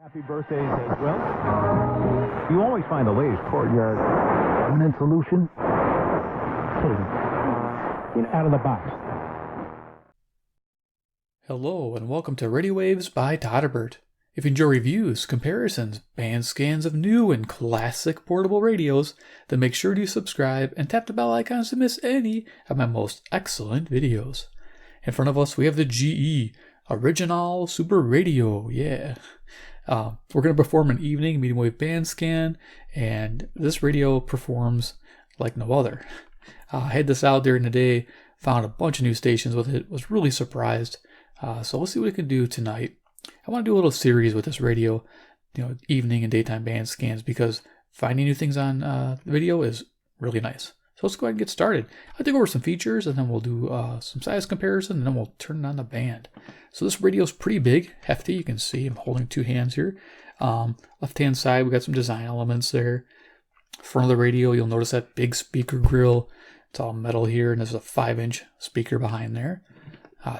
Happy birthdays as well. You always find the latest courtyard permanent solution. Out of the box. Hello and welcome to Radio Waves by Todderbert. If you enjoy reviews, comparisons, band scans of new and classic portable radios, then make sure to subscribe and tap the bell icons to miss any of my most excellent videos. In front of us we have the GE Original Super Radio, yeah. We're going to perform an evening medium wave band scan, and this radio performs like no other. I had this out during the day, found a bunch of new stations with it, was really surprised. So let's see what we can do tonight. I want to do a little series with this radio, evening and daytime band scans, because finding new things on the video is really nice. So let's go ahead and get started. I'll take over some features, and then we'll do some size comparison, and then we'll turn on the band. So this radio is pretty big, hefty. You can see I'm holding two hands here. Left-hand side, we got some design elements there. Front of the radio, you'll notice that big speaker grill. It's all metal here, and there's a 5-inch speaker behind there.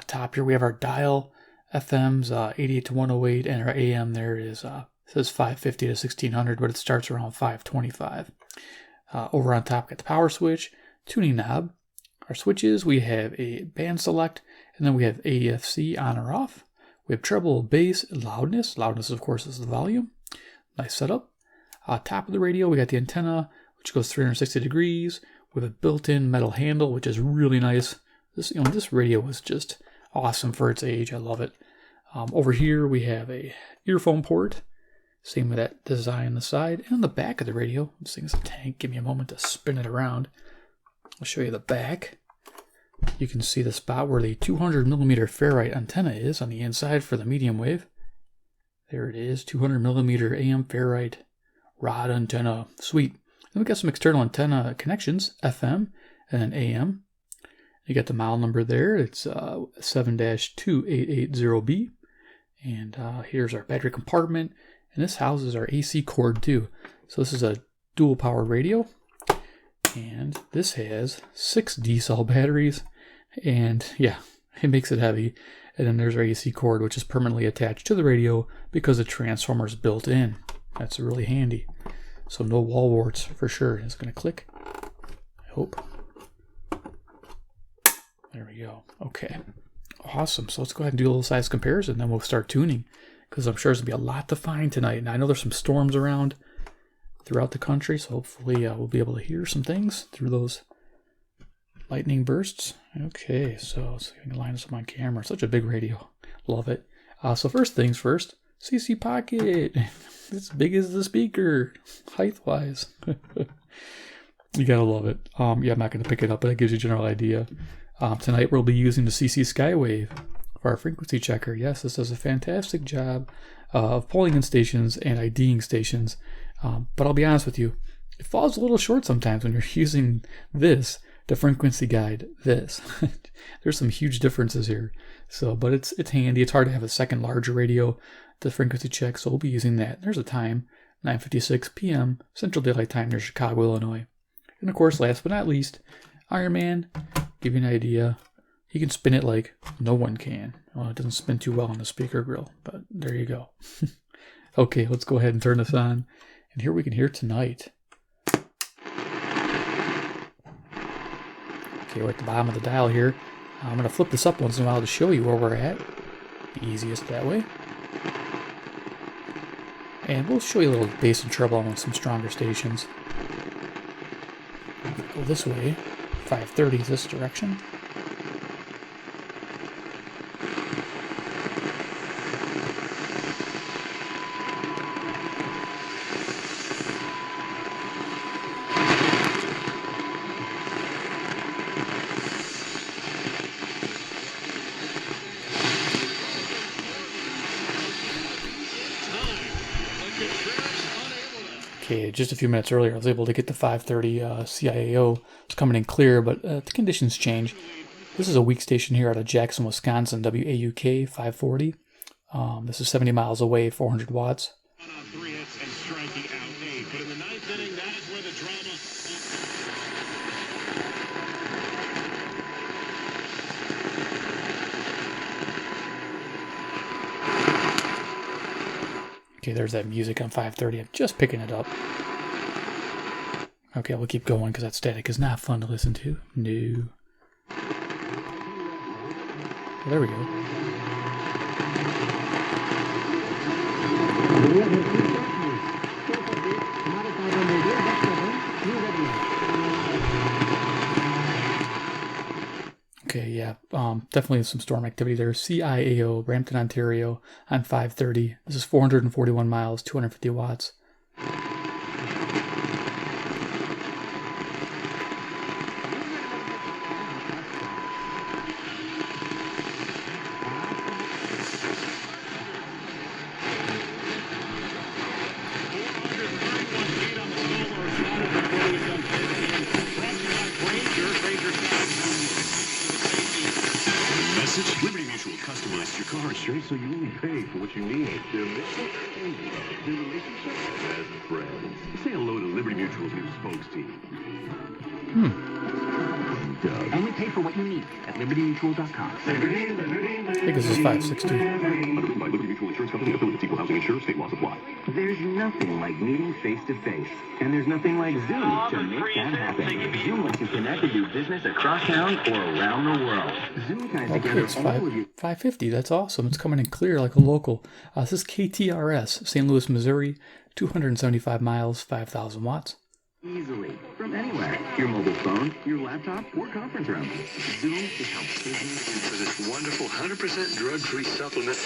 Top here, we have our dial, FM's 88 to 108, and our AM there is says 550 to 1600, but it starts around 525. Over on top, got the power switch, tuning knob. Our switches, we have a band select, and then we have AFC on or off. We have treble, bass, loudness. Loudness, of course, is the volume. Nice setup. Top of the radio, we got the antenna, which goes 360 degrees with a built-in metal handle, which is really nice. This radio was just awesome for its age. I love it. Over here, we have a earphone port. Same with that design on the side. And on the back of the radio, this thing's a tank. Give me a moment to spin it around. I'll show you the back. You can see the spot where the 200 millimeter ferrite antenna is on the inside for the medium wave. There it is, 200 millimeter AM ferrite rod antenna. Sweet. Then we got some external antenna connections, FM and then AM. You got the model number there. It's 7-2880B. And here's our battery compartment. And this houses our AC cord too. So this is a dual power radio. And this has 6 D-cell batteries. And yeah, it makes it heavy. And then there's our AC cord, which is permanently attached to the radio because the transformer is built in. That's really handy. So no wall warts for sure. It's going to click. I hope. There we go. Okay. Awesome. So let's go ahead and do a little size comparison, then we'll start tuning, because I'm sure there's going to be a lot to find tonight. And I know there's some storms around throughout the country, so hopefully we'll be able to hear some things through those lightning bursts. Okay, so let's see if I can line this up on camera. Such a big radio. Love it. So first things first, CC Pocket. It's as big as the speaker, height-wise. You gotta love it. Yeah, I'm not going to pick it up, but it gives you a general idea. Tonight we'll be using the CC Skywave for our frequency checker. Yes, this does a fantastic job of pulling in stations and IDing stations. But I'll be honest with you, it falls a little short sometimes when you're using this to frequency guide this. There's some huge differences here. So, but it's handy. It's hard to have a second larger radio to frequency check, so we'll be using that. There's a time, 9:56 p.m. Central Daylight Time near Chicago, Illinois. And of course, last but not least, Iron Man. Give you an idea. He can spin it like no one can. Well, it doesn't spin too well on the speaker grill, but there you go. Okay, let's go ahead and turn this on. And here we can hear tonight. Okay, we're at the bottom of the dial here. I'm going to flip this up once in a while to show you where we're at. The easiest that way. And we'll show you a little bass and treble on some stronger stations. Go this way. 530 this direction. Okay, just a few minutes earlier, I was able to get the 530 CIAO. It's coming in clear, but the conditions change. This is a weak station here out of Jackson, Wisconsin, WAUK 540. This is 70 miles away, 400 watts. 3 hits and striking out 8. But in the 9th inning, that is where the drama... Okay, there's that music on 530. I'm just picking it up. Okay, we'll keep going because that static is not fun to listen to. No. Well, there we go. Okay, yeah, definitely some storm activity there. CIAO, Brampton, Ontario, on 530. This is 441 miles, 250 watts. Liberty Mutual customized your car insurance so you only pay for what you need. Their mission, their relationship as friends. Say hello to Liberty Mutual's new spokes team. Doug. Only pay for what you need at libertymutual.com. I think this is 560. Underwritten by Liberty Mutual Insurance Company, affiliates equal housing insurance, state laws apply. There's nothing like meeting face-to-face. And there's nothing like Zoom to make that happen. Zoom lets you connect and do business across town or around the world. Zoom ties Okay, together it's all of you 550. That's awesome. It's coming in clear like a local. This is KTRS, St. Louis, Missouri, 275 miles, 5,000 watts. easily from anywhere. Your mobile phone, your laptop, or conference room. Zoom is how business For this wonderful 100% drug-free supplement.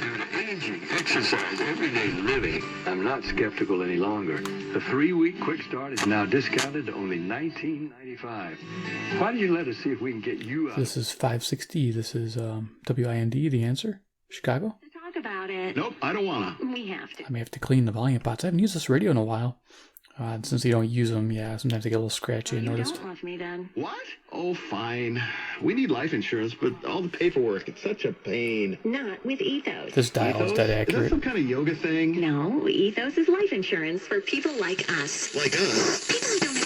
Due to aging, exercise, everyday living, I'm not skeptical any longer. The 3-week quick start is now discounted to only $19.95. Why don't you let us see if we can get you out? This is 560. This is WIND, The Answer, Chicago. Talk about it. Nope, I don't wanna. We have to. I may have to clean the volume pots. I haven't used this radio in a while. And since you don't use them, yeah, sometimes they get a little scratchy, I You noticed. don't love me then. What? Oh, fine. We need life insurance, but all the paperwork, it's such a pain. Not with Ethos. This dial is dead Is that accurate. some kind of yoga thing? No, Ethos is life insurance for people like us. Like us? People who don't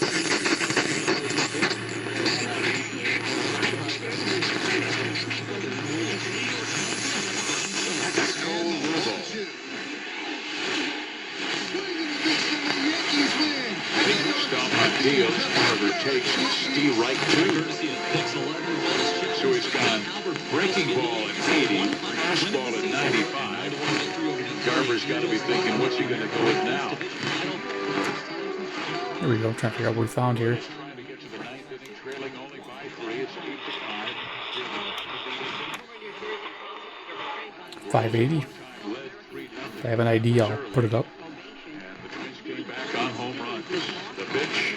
have Deals, Carver takes Steve right two. So he's got breaking ball at 80, fastball at 95. Garver's got to be thinking, what's he going to go with now? Here we go, trying to figure out what we found here. Trying to get to the ninth inning, trailing only by 3. It's 8-5. 580. If I have an ID, I'll put it up. And the Twins came back on home runs. The pitch,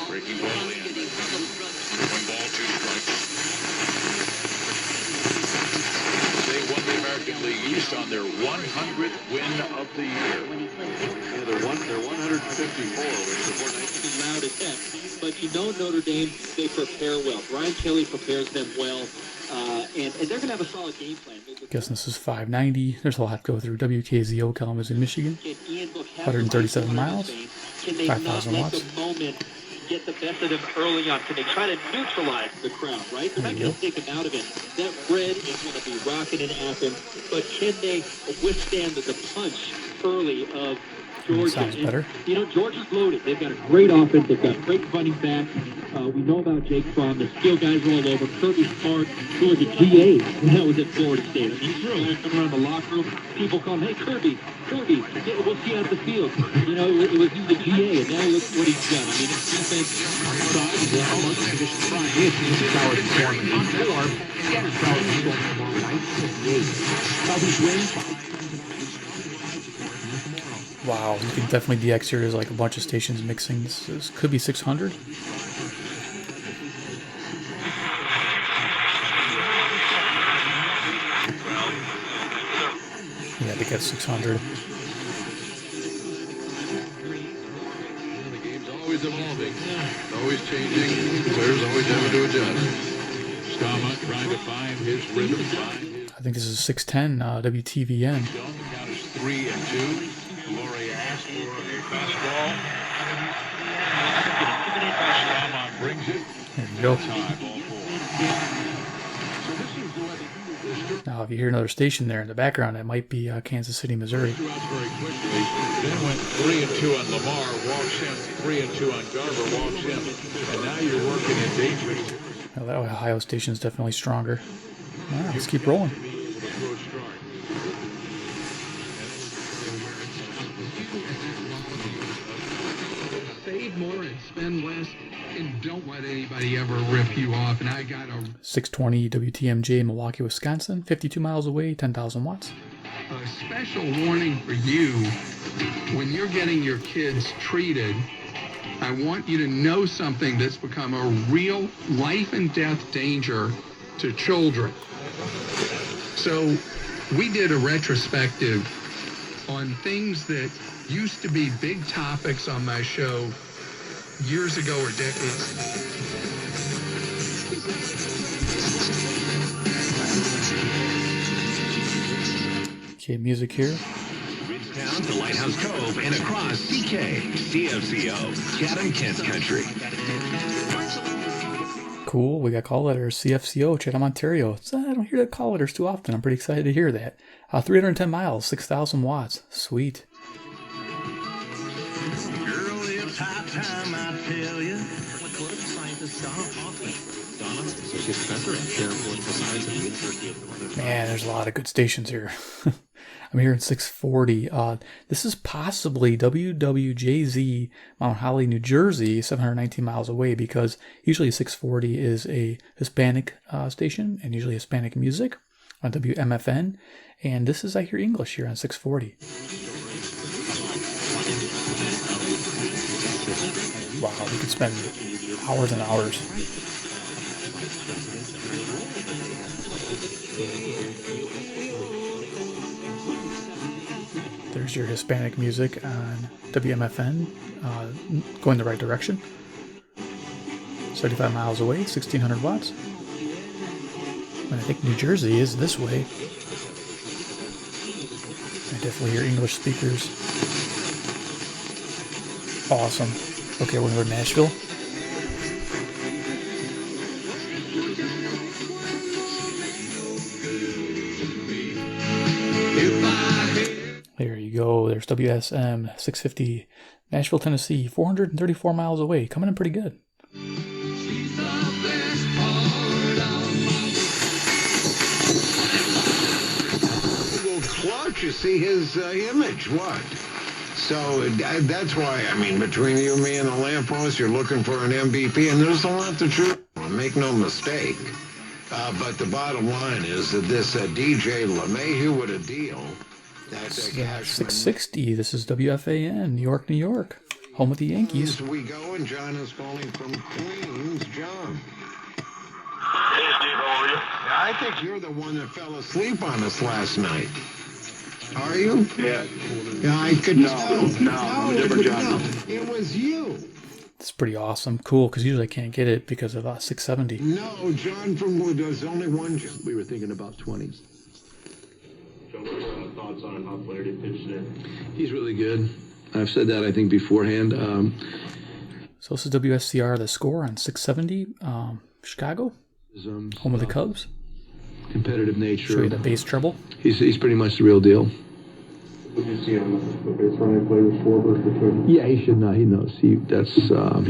breaking ball in. 1 ball, 2 strikes. They won the American League East on their 100th win of the year. Yeah, they're 154, which is Loud at that. But you know Notre Dame, they prepare well. Brian Kelly prepares them well, and they're going to have a solid game plan. Guessing this is 590. There's a lot to go through. WKZO Kalamazoo, Michigan. 137 miles, 5,000 watts. The moment get the best of them early on. Can they try to neutralize the crowd, right? They're not going to take them out of it. That red is going to be rocking in Athens, but can they withstand the punch early of Georgia? Sounds better. You know, Georgia's loaded. They've got a great offense. They've got great running backs. We know about Jake Fromm. The skill guys roll over. Kirby Smart, who was a GA when I was at Florida State. I mean, he's really coming around the locker room. People call him, hey, Kirby, we'll see you out the field. You know, he was a GA, and now look what he's done. I mean, his defense size is almost condition trying. He's solid performance on form. Again, it's solid performance tomorrow night. Southeast wins. Wow, you can definitely DX here. There's like a bunch of stations mixing. This could be 600. Yeah, I think that's 600. the game's always evolving, always changing. Players always having to adjust. Stama trying to find his rhythm, I think this is 610 WTVN. The count is 3-2. Gloria asked for a fastball. Stama brings it. There you go. Tie, ball 4. So this is Now, if you hear another station there in the background, that might be Kansas City, Missouri. Two outs very quickly. Then went 3-2 on Lamar, walks him. 3-2 on Garver, walks him. And now you're working in dangerous. Well, that Ohio station is definitely stronger. All right, let's keep rolling. Save more and spend less, and don't let anybody ever rip you off. And I got a 620 WTMJ, Milwaukee, Wisconsin, 52 miles away, 10,000 watts. A special warning for you when you're getting your kids treated. I want you to know something that's become a real life and death danger to children. So we did a retrospective on things that used to be big topics on my show years ago or decades. Okay, music here. Down to Lighthouse Cove and across CK, CFCO, Chatham, Kent Country. Cool, we got call letters, CFCO, Chatham, Ontario. I don't hear that call letters too often. I'm pretty excited to hear that. 310 miles, 6,000 watts. Sweet. Girl, it's high time, I tell you. Man, there's a lot of good stations here. I'm hearing 640. This is possibly WWJZ, Mount Holly, New Jersey, 719 miles away, because usually 640 is a Hispanic station and usually Hispanic music on WMFN. And this is, I hear English here on 640. Wow, we could spend hours and hours. There's your Hispanic music on WMFN, going the right direction. 75 miles away, 1,600 watts. And I think New Jersey is this way. I definitely hear English speakers. Awesome. Okay, we're going to go to Nashville. There you go. There's WSM 650, Nashville, Tennessee, 434 miles away. Coming in pretty good. Clutch, you see his image, what? So that's why, I mean, between you, me, and the lamppost, you're looking for an MVP, and there's a lot to choose from, make no mistake. But the bottom line is that this DJ LeMahieu with a deal. That's 660. This is WFAN, New York, New York. Home with the Yankees. We go, and John is calling from Queens. John. Hey, Steve, how are you? I think you're the one that fell asleep on us last night. Are you? Yeah. Yeah, I could tell. No, I'm a different John. It was you. It's pretty awesome. Cool, because usually I can't get it because of 670. No, John from Wood, there's only one. We were thinking about 20s. Thoughts on how Flaherty pitched today? He's really good. I've said that, I think, beforehand. So this is WSCR, the score on 670, Chicago, home of the Cubs. Competitive nature. Show you the bass treble. He's pretty much the real deal. Did you see him the baseline play with Schwarber between? Yeah, he should not. He knows. He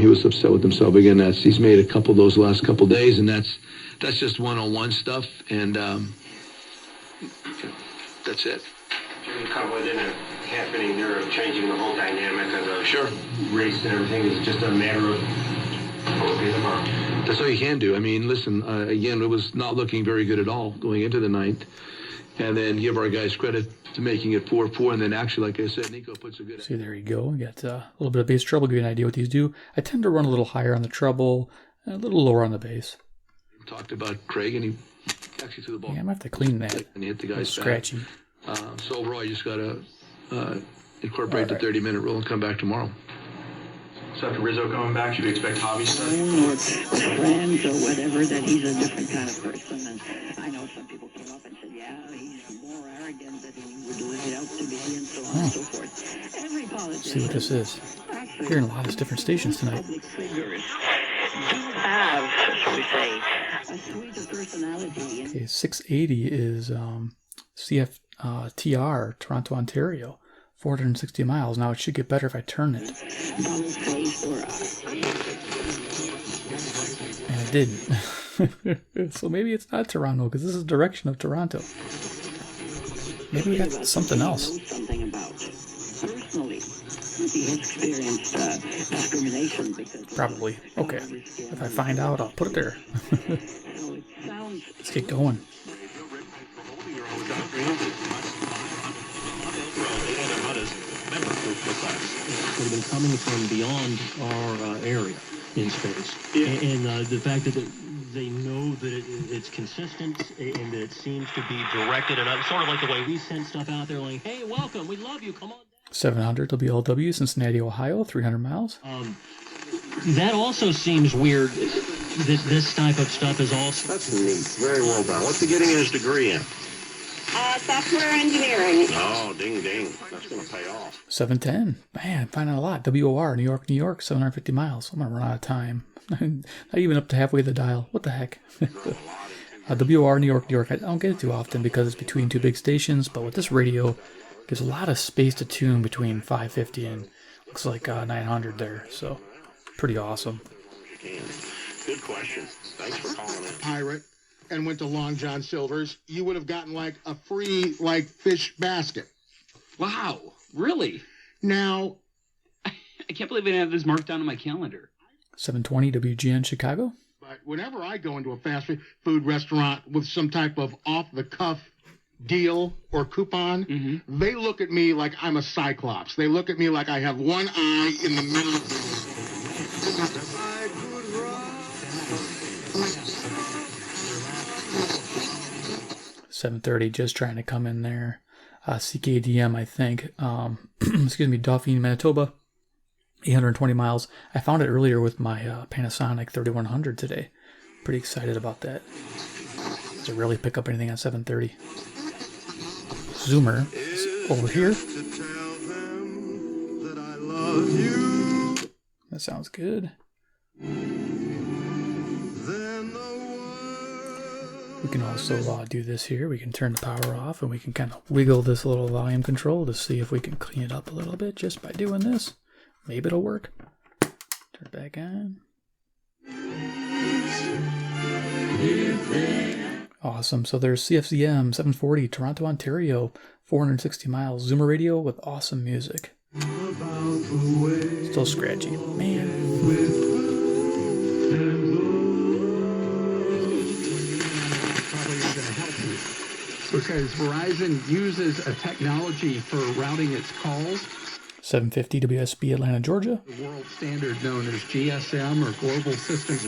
was upset with himself again. He's made a couple of those last couple of days, and that's just one-on-one stuff, and that's it. Jimmy come within a half inning there of changing the whole dynamic of the race and everything. Is just a matter of that's all you can do. I mean, listen, again, it was not looking very good at all going into the ninth. And then give our guys credit to making it 4-4. And then actually, like I said, Nico puts a good... See, there you go. We got a little bit of bass treble, give you an idea what these do. I tend to run a little higher on the treble, a little lower on the bass. Talked about Craig, and he actually threw the ball. Yeah, I'm going to have to clean that. And he hit the guy's scratchy. So overall, you just got to incorporate the 30-minute rule and come back tomorrow. So after Rizzo coming back, should we expect Javi starting? Or friends or whatever, that he's a different kind of person. And I know some people came up and said, yeah, he's more arrogant than he would let out to be, and so on and so forth. Every politician. See what this is. We're hearing a lot of different stations tonight. Public figures do have, shall we say, A sweeter personality. Okay, 680 is CFTR, Toronto, Ontario. 460 miles. Now it should get better if I turn it. And it didn't. So maybe it's not Toronto, because this is the direction of Toronto. Maybe we got something else. Something about personally. He has experienced discrimination because. Probably. Okay. If I find out, I'll put it there. Let's get going. They've been coming from beyond our area in space. Yeah. And the fact that they know that it's consistent and that it seems to be directed, and sort of like the way we send stuff out there like, hey, welcome, we love you, come on. 700 WLW, Cincinnati, Ohio, 300 miles. That also seems weird. This type of stuff is also... That's neat. Very well done. What's he getting his degree in? Software engineering. Oh, ding, ding. That's going to pay off. 710. Man, I'm finding a lot. WOR, New York, New York, 750 miles. I'm going to run out of time. Not even up to halfway the dial. What the heck? WOR, New York, New York. I don't get it too often because it's between two big stations, but with this radio, gives a lot of space to tune between 550 and looks like 900 there. So, pretty awesome. Good question. Thanks for calling in. Pirate and went to Long John Silver's, you would have gotten like a free fish basket. Wow, really? Now, I can't believe I didn't have this marked down on my calendar. 720 WGN Chicago. But whenever I go into a fast food restaurant with some type of off-the-cuff deal or coupon, they look at me like I'm a cyclops. They look at me like I have one eye in the middle of the... 730, just trying to come in there. CKDM, I think. Excuse me, Dauphin, Manitoba. 820 miles. I found it earlier with my Panasonic 3100 today. Pretty excited about that. Does it really pick up anything on 730? Zoomer is over here. That sounds good. We can also do this here. We can turn the power off and we can kind of wiggle this little volume control to see if we can clean it up a little bit just by doing this. Maybe it'll work. Turn it back on. Awesome. So there's CFCM 740, Toronto, Ontario, 460 miles. Zoomer radio with awesome music. Still scratchy. Man. Because Verizon uses a technology for routing its calls. 750 WSB, Atlanta, Georgia. The world standard known as GSM or Global Systems.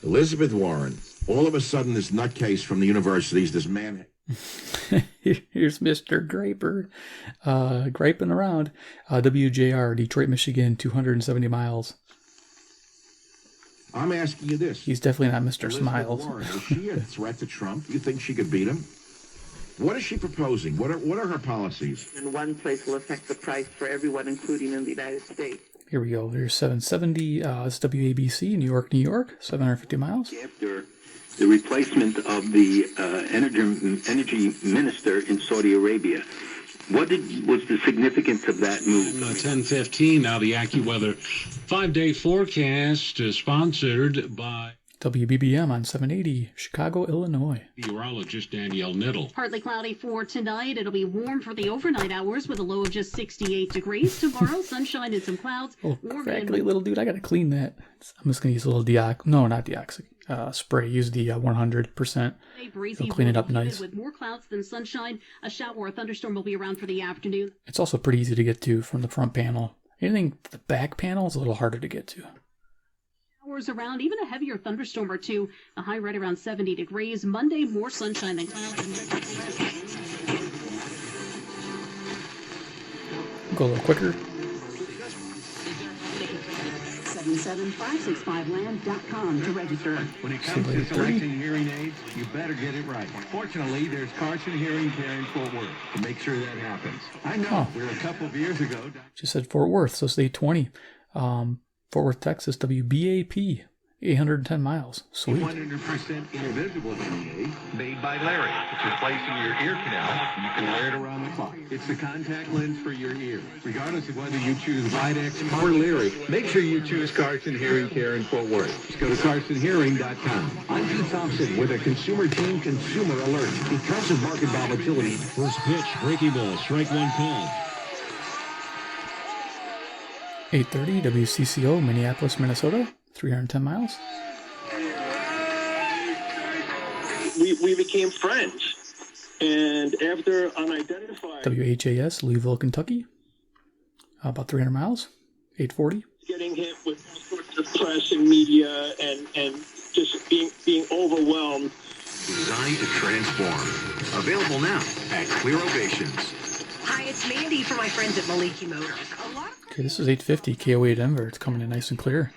Elizabeth Warren. All of a sudden, this nutcase from the universities, this man... Here's Mr. Graper, griping around. WJR, Detroit, Michigan, 270 miles. I'm asking you this. He's definitely not Mr. Elizabeth Smiles. Warren, is she a threat to Trump? You think she could beat him? What is she proposing? What are her policies? In one place will affect the price for everyone, including in the United States. Here we go. There's 770. It's WABC, New York, New York, 750 miles. After the replacement of the energy minister in Saudi Arabia, what was the significance of that move? 10:15 now. The AccuWeather 5-day forecast is sponsored by WBBM on 780, Chicago, Illinois. Meteorologist Danielle Niddle. Partly cloudy for tonight. It'll be warm for the overnight hours with a low of just 68 degrees. Tomorrow, sunshine and some clouds. Oh, crackly little dude. I got to clean that. I'm just going to use a little spray. Use the 100%. It'll clean it up nice. With more clouds than sunshine, a shower or thunderstorm will be around for the afternoon. It's also pretty easy to get to from the front panel. Anything the back panel is a little harder to get to. Around, even a heavier thunderstorm or two. A high right around 70 degrees. Monday, more sunshine than clouds. Go a little quicker. 77565land.com to register. When it comes to selecting hearing aids, you better get it right. Fortunately, there's Carson Hearing Care in Fort Worth to make sure that happens. I know, where a couple of years ago... Just said Fort Worth, so say 20. Fort Worth, Texas, WBAP, 810 miles. Sweet. 100% invisible hearing aid made by Larry. It's replacing your ear canal. You can wear it around the clock. It's the contact lens for your ear. Regardless of whether you choose Videx or Larry, make sure you choose Carson Hearing Care in Fort Worth. Just go to carsonhearing.com. I'm Pete Thompson with a Consumer Team Consumer Alert. Because of market volatility. First pitch, breaking ball, strike one called. 8:30 WCCO, Minneapolis, Minnesota. 310 miles. We became friends. And after unidentified... WHAS, Louisville, Kentucky. About 300 miles. 8:40. Getting hit with all sorts of press and media and just being overwhelmed. Designed to transform. Available now at Clear Ovations. Hi, it's Mandy from my friends at Maliki Motors. Okay, this is 850 KOA Denver. It's coming in nice and clear.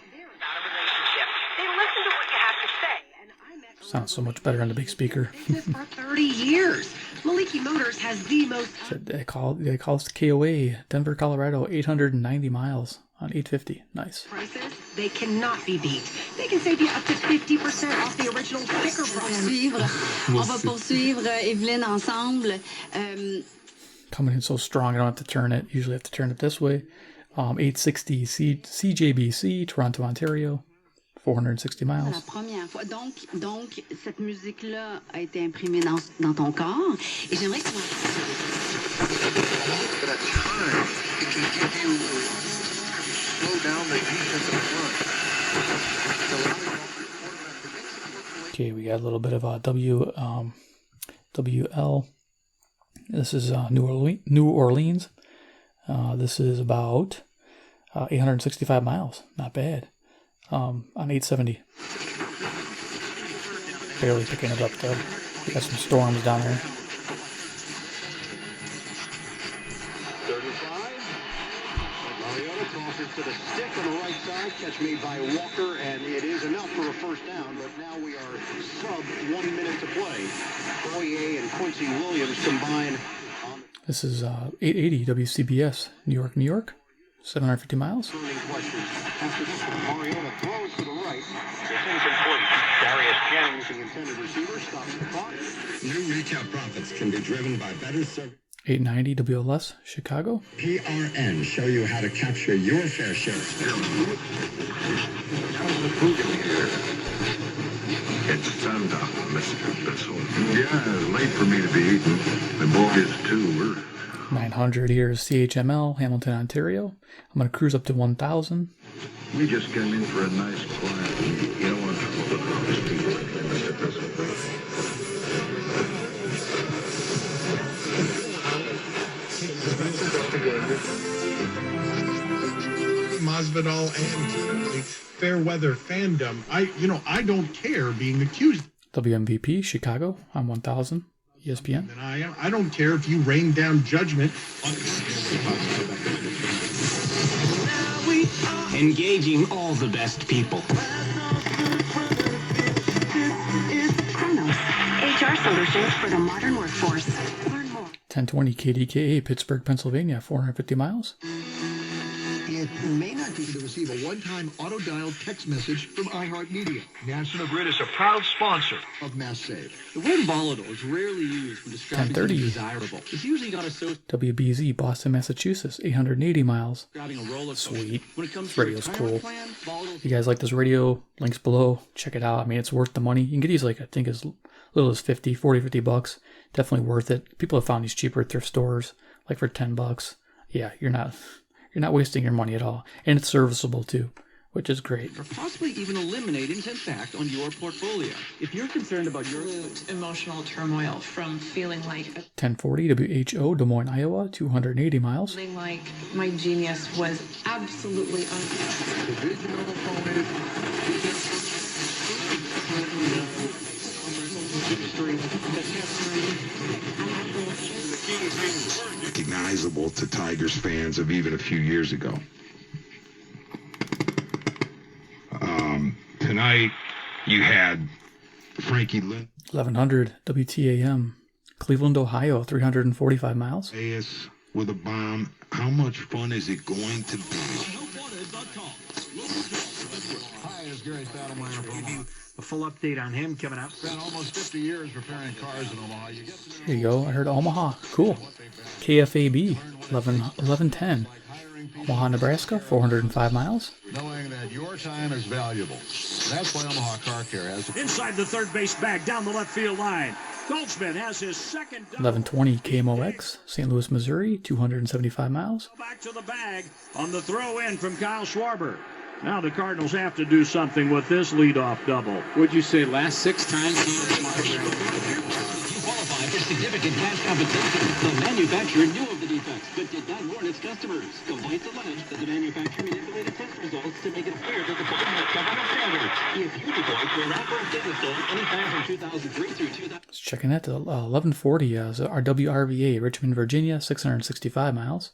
Sounds so much better on the big speaker. For 30 years. Maliki Motors has the most... They call us KOA, Denver, Colorado, 890 miles on 850. Nice. Prices, they cannot be beat. They can save you up to 50% off the original sticker price. On va poursuivre, Evelyne, ensemble. Coming in so strong, I don't have to turn it. Usually I have to turn it this way. 860 CJBC, Toronto, Ontario. 460 miles. La première fois. Donc, cette musique-là a été imprimée dans ton corps. Et j'aimerais que tu Okay, we got a little bit of a WL. This is New Orleans. This is about 865 miles. Not bad. On 870. Barely picking it up though. We got some storms down there. 35. Mariota crosses to the stick on the right side. Catch made by Walker, and it is enough for a first down, but now we are sub 1 minute to play. Boyer and Quincy Williams combine. This is 880 WCBS, New York, New York. 750 miles. After this one, Mariota throws to the right. This is complete. Darius James, the intended receiver, stops the clock. New retail profits can be driven by better service. 890 WLS, Chicago. PRN show you how to capture your fair share. It's sundown, Mr. Bissell. Yeah, it's late for me to be eating. The boys, too. 900 here is CHML, Hamilton, Ontario. I'm going to cruise up to 1,000. We just came in for a nice quiet meeting. You don't want to trouble with all these people like Mr. Bissell. Masvidal and fair weather fandom. I don't care being accused. WMVP, Chicago, on 1,000. ESPN. And I don't care if you rain down judgment. Engaging all the best people. Chronos, HR solutions for the modern workforce. Learn more. 1020 KDKA, Pittsburgh, Pennsylvania, 450 miles. It may not be to receive a one-time auto-dialed text message from iHeartMedia. National Grid is a proud sponsor of Mass Save. The word volatile is rarely used when describing something desirable. It's usually not associated WBZ, Boston, Massachusetts, 880 miles. grabbing a roll of Sweet. When it comes This to radio's cool. plan, volatile. If you guys like this radio, links below. Check it out. I mean, it's worth the money. You can get these like, I think as little as 50 bucks. Definitely worth it. People have found these cheaper at thrift stores, like for 10 bucks. Yeah, you're not wasting your money at all. And it's serviceable too, which is great. Or possibly even eliminate intense impact on your portfolio. If you're concerned about your emotional turmoil from feeling like 1040 WHO, Des Moines, Iowa, 280 miles. feeling like my genius was absolutely Recognizable to Tigers fans of even a few years ago. Tonight, you had Frankie Lynn. 1100 WTAM, Cleveland, Ohio, 345 miles. With a bomb. How much fun is it going to be? Gary Stoudemire from Omaha. A full update on him coming up. Spent almost 50 years repairing cars in Omaha. There you go. I heard Omaha. Cool. KFAB 1110. Omaha, Nebraska, 405 miles. Knowing that your time is valuable. That's why Omaha Car Care has... Inside the third base bag, down the left field line. Goldschmidt has his second... 1120 KMOX, St. Louis, Missouri, 275 miles. Back to the bag on the throw in from Kyle Schwarber. Now the Cardinals have to do something with this leadoff double. Would you say last 6 times he was smart? Qualify for significant cash compensation. The manufacturer knew of the defects, but did not warn its customers. Complaints allege that the manufacturer manipulated test results to make it appear that the code met government standards. If you deployed for an Apple business day anytime from 2003 through 2000... Just checking that to 1140, our WRVA, Richmond, Virginia, 665 miles.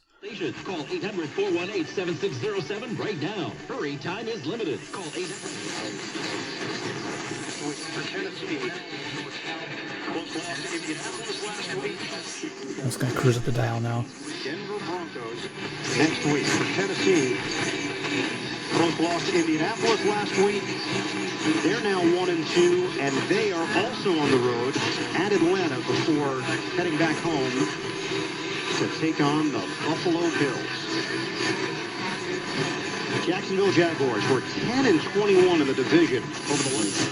Call 800-418-7607 right now. Hurry, time is limited. Call 800... I'm just going to cruise up the dial now. Denver Broncos next week. For Tennessee, both lost to Indianapolis last week. They're now 1-2, and they are also on the road at Atlanta before heading back home to take on the Buffalo Bills. Jacksonville Jaguars were 10-21 in the division over the last.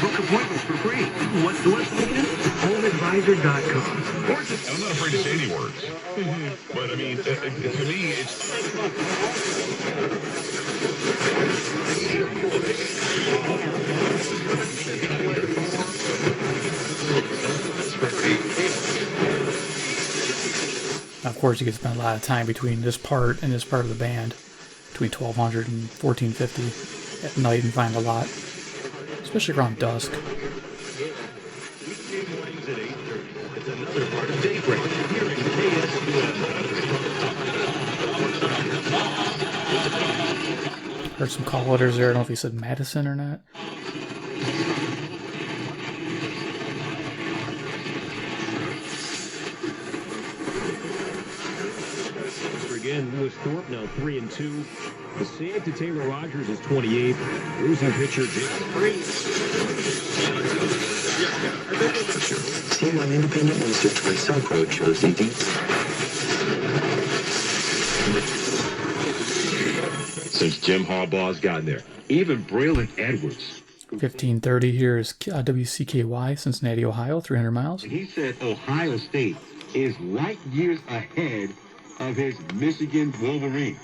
Book appointments for free. What's the website again? HomeAdvisor.com. I'm not afraid to say any words. But, I mean, to me, it's... Now, of course, you can spend a lot of time between this part and this part of the band, between 1200 and 1450 at night, and find a lot, especially around dusk. Heard some call letters there. I don't know if he said Madison or not. Again, Lewis Thorpe now 3-2. The save to Taylor Rogers is 28. Losing pitcher C1 Independent Minister Twice South Road shows ED. Since Jim Harbaugh's gotten there. Even Braylon Edwards. 1530 here is WCKY, Cincinnati, Ohio, 300 miles. He said Ohio State is light years ahead of his Michigan Wolverines.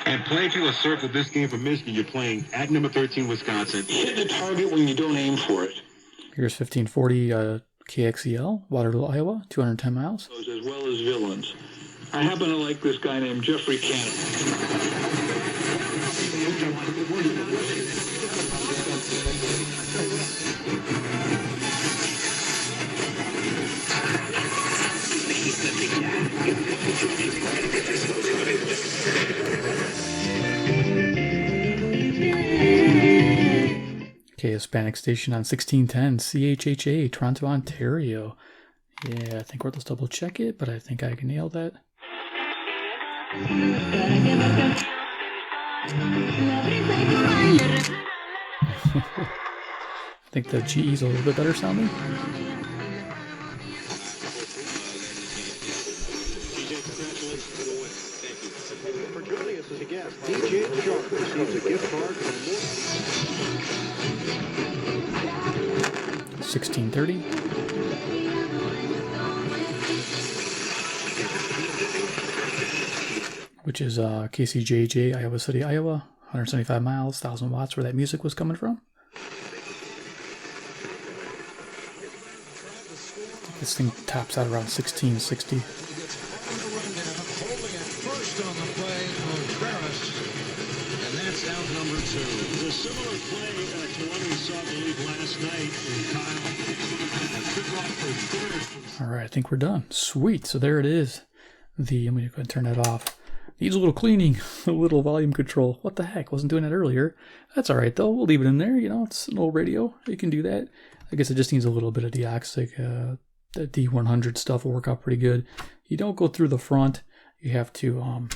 And playing to a circle this game for Michigan, you're playing at number 13, Wisconsin. Hit the target when you don't aim for it. Here's 1540 KXEL, Waterloo, Iowa, 210 miles. As well as villains. I happen to like this guy named Jeffrey Cannon. Okay, Hispanic station on 1610 CHHA, Toronto, Ontario. Yeah, I think we'll just double check it, but I think I can nail that. I think the GE's a little bit better sounding. For joining us as a guest, DJ Sharp receives a gift card from 1630. Which is KCJJ, Iowa City, Iowa, 175 miles, 1,000 watts, where that music was coming from. This thing tops out around 1660. first on the play of Ferris, and that's out number 2. A similar play to one we saw, I believe, last night in Kyle. All right, I think we're done. Sweet. So there it is. I'm going to go ahead and turn that off. Needs a little cleaning, a little volume control. What the heck? Wasn't doing that earlier. That's all right, though. We'll leave it in there. You know, it's an old radio. You can do that. I guess it just needs a little bit of deoxic. The D100 stuff will work out pretty good. You don't go through the front. You have to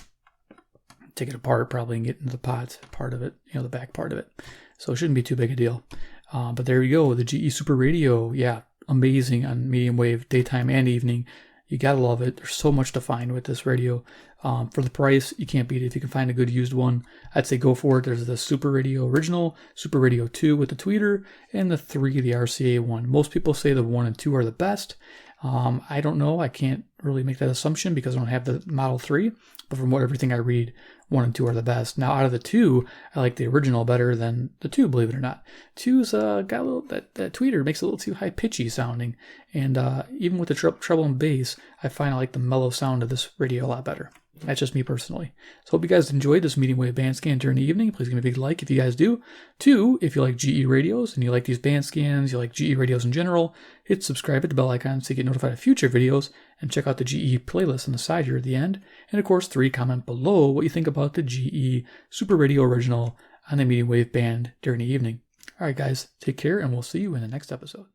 take it apart probably and get into the pot part of it, the back part of it. So it shouldn't be too big a deal. But there you go, the GE Superadio. Yeah, amazing on medium wave, daytime and evening. You gotta love it. There's so much to find with this radio. For the price, you can't beat it. If you can find a good used one, I'd say go for it. There's the Superadio Original, Superadio 2 with the tweeter, and the 3, the RCA one. Most people say the 1 and 2 are the best. I don't know. I can't really make that assumption because I don't have the Model 3. But from everything I read, 1 and 2 are the best. Now, out of the 2, I like the original better than the 2, believe it or not. 2's got a little, that tweeter makes it a little too high-pitchy sounding. And even with the treble and bass, I find I like the mellow sound of this radio a lot better. That's just me personally. So hope you guys enjoyed this medium wave band scan during the evening. Please give me a big like if you guys do. 2, if you like GE radios and you like these band scans, you like GE radios in general, hit subscribe, hit the bell icon so you get notified of future videos, and check out the GE playlist on the side here at the end. And of course, 3, comment below what you think about the GE Superadio Original on the medium wave band during the evening. All right, guys, take care, and we'll see you in the next episode.